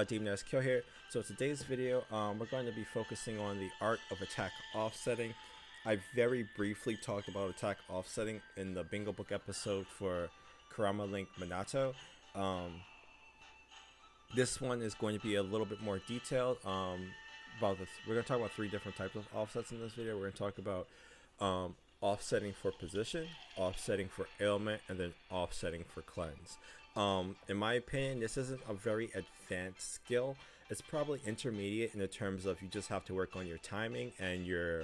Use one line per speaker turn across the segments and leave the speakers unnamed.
Demon Kill here. So today's video, we're going to be focusing on the art of attack offsetting. I very briefly talked about attack offsetting in the Bingo Book episode for Kurama Link Minato. This one is going to be a little bit more detailed. We're going to talk about 3 different types of offsets in this video. We're going to talk about offsetting for position, offsetting for ailment, and then offsetting for cleanse. In my opinion, this isn't a very advanced skill. It's probably intermediate in the terms of you just have to work on your timing and your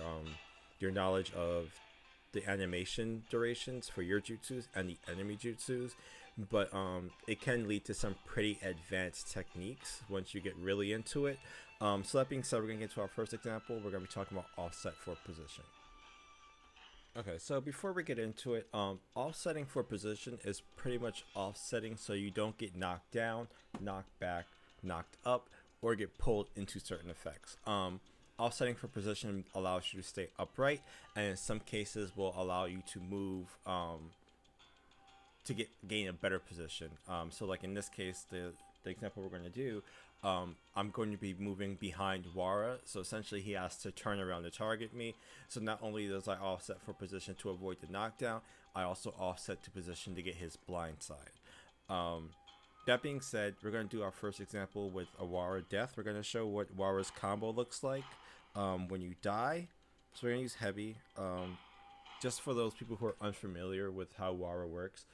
knowledge of the animation durations for your jutsus and the enemy jutsus, but it can lead to some pretty advanced techniques once you get really into it. So that being said, we're going to get to our first example. We're going to be talking about offset for position. Okay, so before we get into it, offsetting for position is pretty much offsetting so you don't get knocked down, knocked back, knocked up, or get pulled into certain effects. Offsetting for position allows you to stay upright, and in some cases will allow you to move to gain a better position. So like in this case, the example we're going to do, I'm going to be moving behind Wara, so essentially he has to turn around to target me. So not only does I offset for position to avoid the knockdown, I also offset to position to get his blind side. That being said, we're going to do our first example with a Wara death. We're going to show what Wara's combo looks like when you die. So we're going to use heavy. Just for those people who are unfamiliar with how Wara works,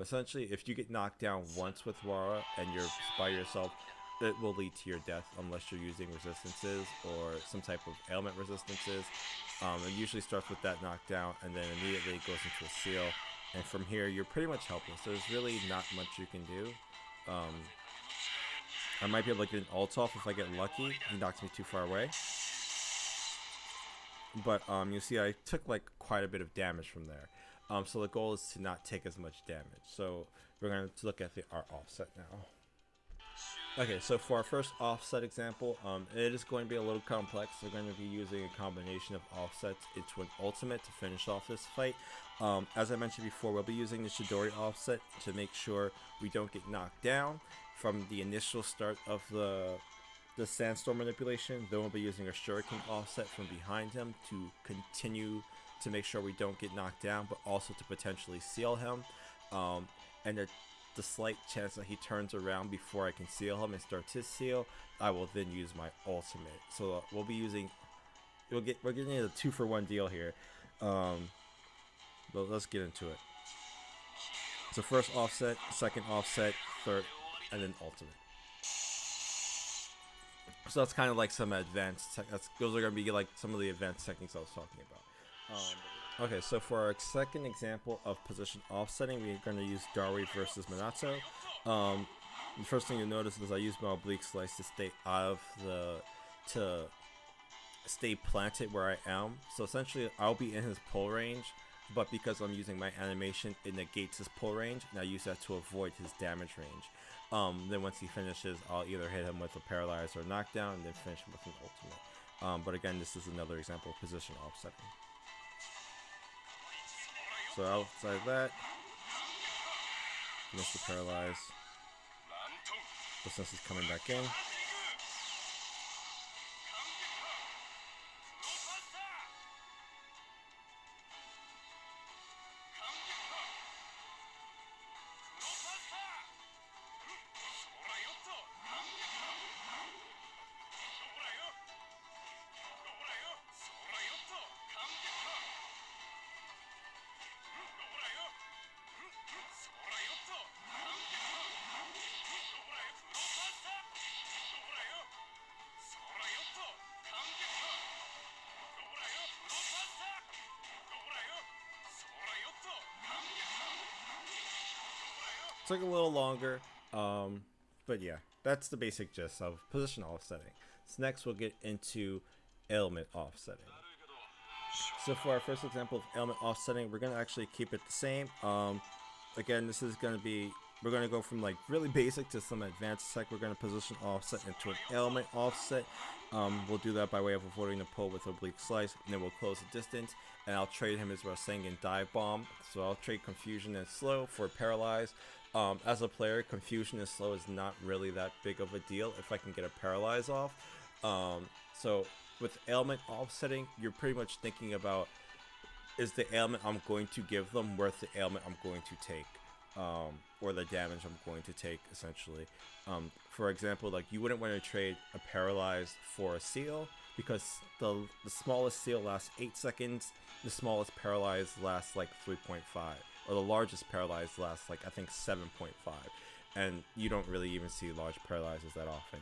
essentially if you get knocked down once with Wara and you're by yourself, it will lead to your death unless you're using resistances or some type of ailment resistances. It usually starts with that knockdown and then immediately goes into a seal, and from here you're pretty much helpless. There's really not much you can do. I might be able to get an ult off if I get lucky. He knocks me too far away, but you see I took like quite a bit of damage from there. So the goal is to not take as much damage. So we're going to look at our offset now. Okay, so for our first offset example, it is going to be a little complex. We're going to be using a combination of offsets into an ultimate to finish off this fight. As I mentioned before, we'll be using the Chidori offset to make sure we don't get knocked down from the initial start of the sandstorm manipulation. Then we'll be using a shuriken offset from behind him to continue to make sure we don't get knocked down, but also to potentially seal him. And the slight chance that he turns around before I can seal him and starts his seal, I will then use my ultimate. So we'll be using, we're getting a 2-for-1 deal here. But let's get into it. So first offset, second offset, third, and then ultimate. So that's kind of like some advanced those are going to be like some of the advanced techniques I was talking about. Okay, so for our second example of position offsetting, we're going to use Dari versus Minato. The first thing you'll notice is I use my oblique slice to stay out of to stay planted where I am. So essentially I'll be in his pull range, but because I'm using my animation, it negates his pull range, and I use that to avoid his damage range. Then once he finishes, I'll either hit him with a paralyze or knockdown, and then finish him with an ultimate. But again, this is another example of position offsetting. So outside that, miss the paralyze, but since he's coming back in, took a little longer, but yeah, that's the basic gist of position offsetting. So next we'll get into ailment offsetting. So for our first example of ailment offsetting, we're going to actually keep it the same. Again, this is going to be, we're going to go from like really basic to some advanced tech. We're going to position offset into an ailment offset. We'll do that by way of avoiding the pull with oblique slice, and then we'll close the distance, and I'll trade him his Rasengan dive bomb. So I'll trade confusion and slow for paralyze. As a player, confusion and slow is not really that big of a deal if I can get a paralyze off. So with ailment offsetting, you're pretty much thinking about, is the ailment I'm going to give them worth the ailment I'm going to take, or the damage I'm going to take, essentially. For example, like you wouldn't want to trade a paralyzed for a seal because the smallest seal lasts 8 seconds, the smallest paralyzed lasts like 3.5, or the largest paralyzed lasts like I think 7.5, and you don't really even see large paralyzes that often,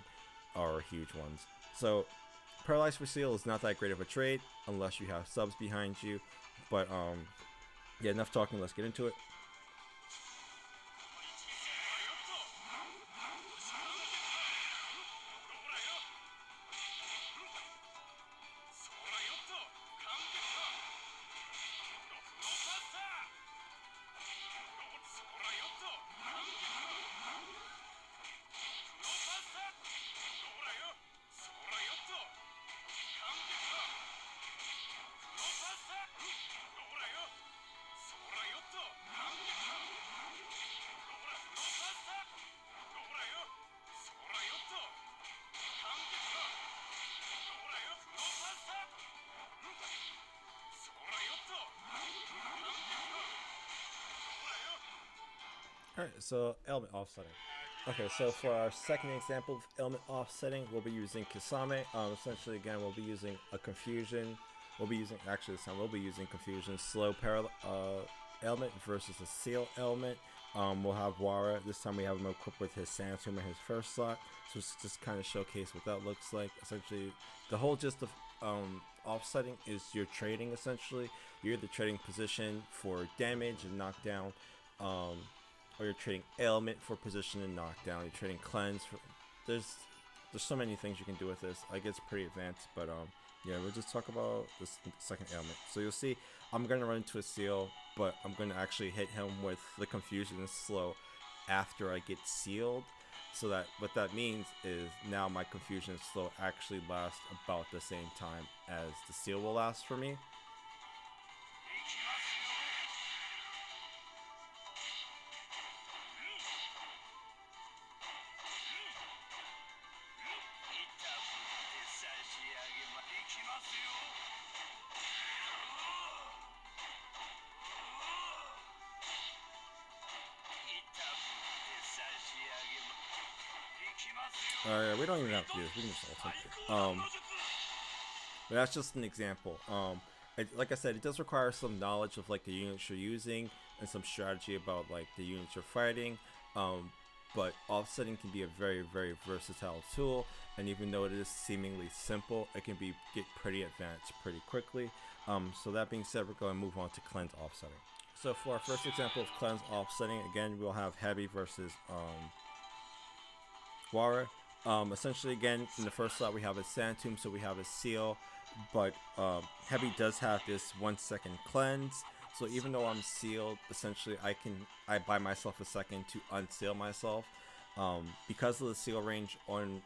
or huge ones. So paralyzed for seal is not that great of a trade unless you have subs behind you. But yeah, enough talking. Let's get into it. Alright, so element offsetting. Okay, so for our second example of element offsetting, we'll be using Kisame. Essentially, again, we'll be using a confusion. We'll be using, actually this time, we'll be using confusion slow element versus a seal element. We'll have Wara. This time we have him equipped with his Sandstorm in his first slot. So it's just kind of showcase what that looks like. Essentially, the whole gist of offsetting is you're trading, essentially. You're the trading position for damage and knockdown. Or you're trading ailment for position and knockdown. You're trading cleanse for, there's so many things you can do with this. Like, it's pretty advanced, but yeah, we'll just talk about this second ailment. So you'll see I'm gonna run into a seal, but I'm gonna actually hit him with the confusion and slow after I get sealed. So that what that means is now my confusion and slow actually last about the same time as the seal will last for me. We don't even have to do this. We can just ult him. But that's just an example. Like I said, it does require some knowledge of like the units you're using and some strategy about like the units you're fighting. But offsetting can be a very, very versatile tool, and even though it is seemingly simple, it can get pretty advanced pretty quickly. So that being said, we're going to move on to cleanse offsetting. So for our first example of cleanse offsetting, again, we'll have Heavy versus Wara. Essentially, again, in the first slot we have a Sand Tomb, so we have a seal, but Heavy does have this 1 second cleanse. So even though I'm sealed, essentially I buy myself a second to unseal myself. Because of the seal range on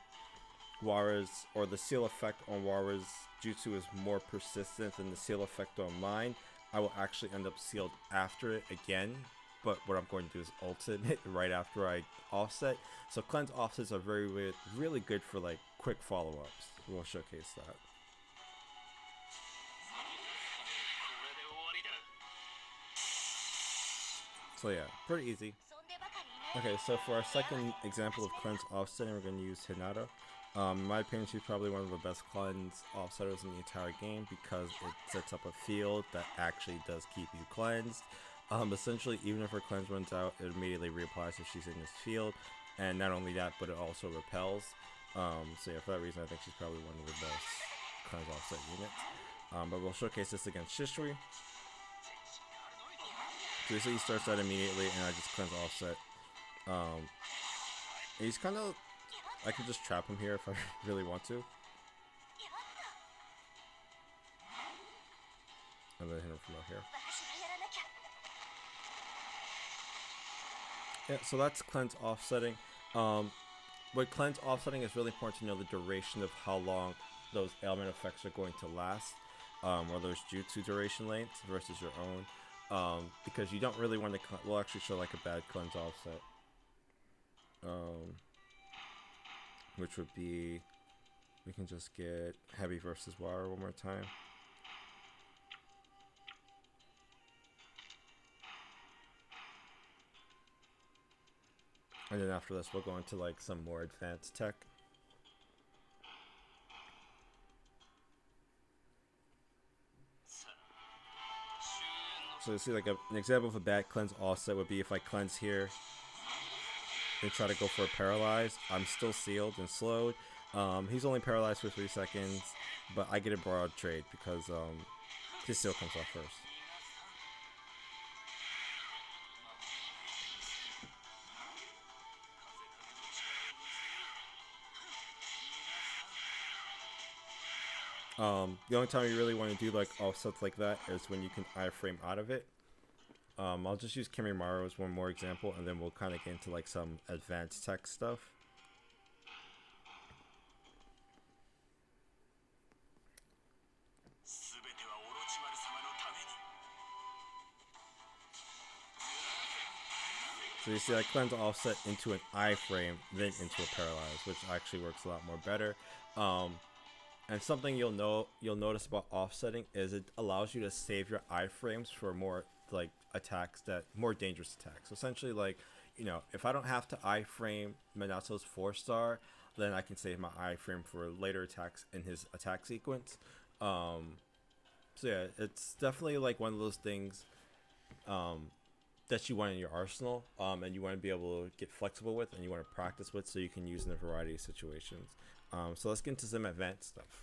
Wara's, or the seal effect on Wara's jutsu is more persistent than the seal effect on mine, I will actually end up sealed after it again. But what I'm going to do is ultimate right after I offset. So cleanse offsets are really good for like quick follow-ups. We'll showcase that. So yeah, pretty easy. Okay, so for our second example of cleanse offsetting, we're going to use Hinata. In my opinion, she's probably one of the best cleanse offsetters in the entire game because it sets up a field that actually does keep you cleansed. Essentially, even if her cleanse runs out, it immediately reapplies if she's in this field. And not only that, but it also repels. So yeah, for that reason, I think she's probably one of the best cleanse offset units. But we'll showcase this against Shishui. So you see he starts out immediately, and I just cleanse offset. He's kind of, I can just trap him here if I really want to. And then hit him from out here. Yeah, so that's cleanse offsetting. With cleanse offsetting, it's really important to know the duration of how long those ailment effects are going to last, or those jutsu duration lengths versus your own. Because you don't really want to, we'll actually show like a bad cleanse offset. um, which would be, we can just get heavy versus water one more time. And then after this, we'll go into like some more advanced tech. So you see like an example of a bad cleanse offset would be if I cleanse here and try to go for a paralyze. I'm still sealed and slowed. He's only paralyzed for 3 seconds, but I get a broad trade because his seal comes off first. The only time you really want to do like offsets like that is when you can iframe out of it. I'll just use Kimimaru as one more example, and then we'll kind of get into like some advanced tech stuff. So you see I cleanse offset into an iframe, then into a paralyze, which actually works a lot more better. And something you'll notice about offsetting is it allows you to save your iframes for more like attacks, that more dangerous attacks. So essentially, like, you know, if I don't have to iframe Minato's 4-star, then I can save my iframe for later attacks in his attack sequence. So yeah, it's definitely like one of those things that you want in your arsenal, and you want to be able to get flexible with, and you want to practice with, so you can use in a variety of situations. So let's get into some advanced stuff.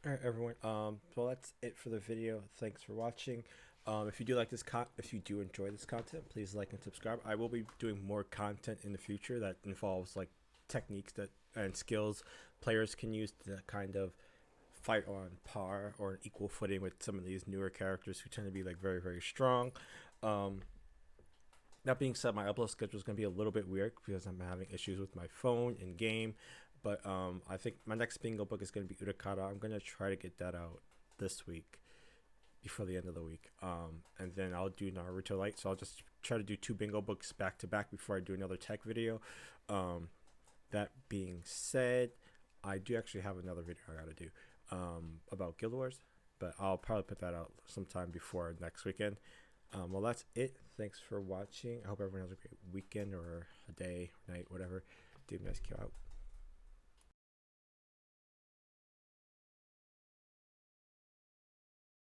All right, everyone. Well, that's it for the video. Thanks for watching. If you do like this if you do enjoy this content, please like and subscribe. I will be doing more content in the future that involves like techniques that and skills players can use to kind of fight on par or an equal footing with some of these newer characters who tend to be like very, very strong. Um, that being said, my upload schedule is going to be a little bit weird because I'm having issues with my phone in game. But I think my next bingo book is going to be Utakata. I'm going to try to get that out this week before the end of the week. And then I'll do Naruto Light. So I'll just try to do 2 bingo books back to back before I do another tech video. That being said, I do actually have another video I got to do about Guild Wars. But I'll probably put that out sometime before next weekend. Well, that's it. Thanks for watching. I hope everyone has a great weekend or a day, night, whatever. Dude, nice kill out.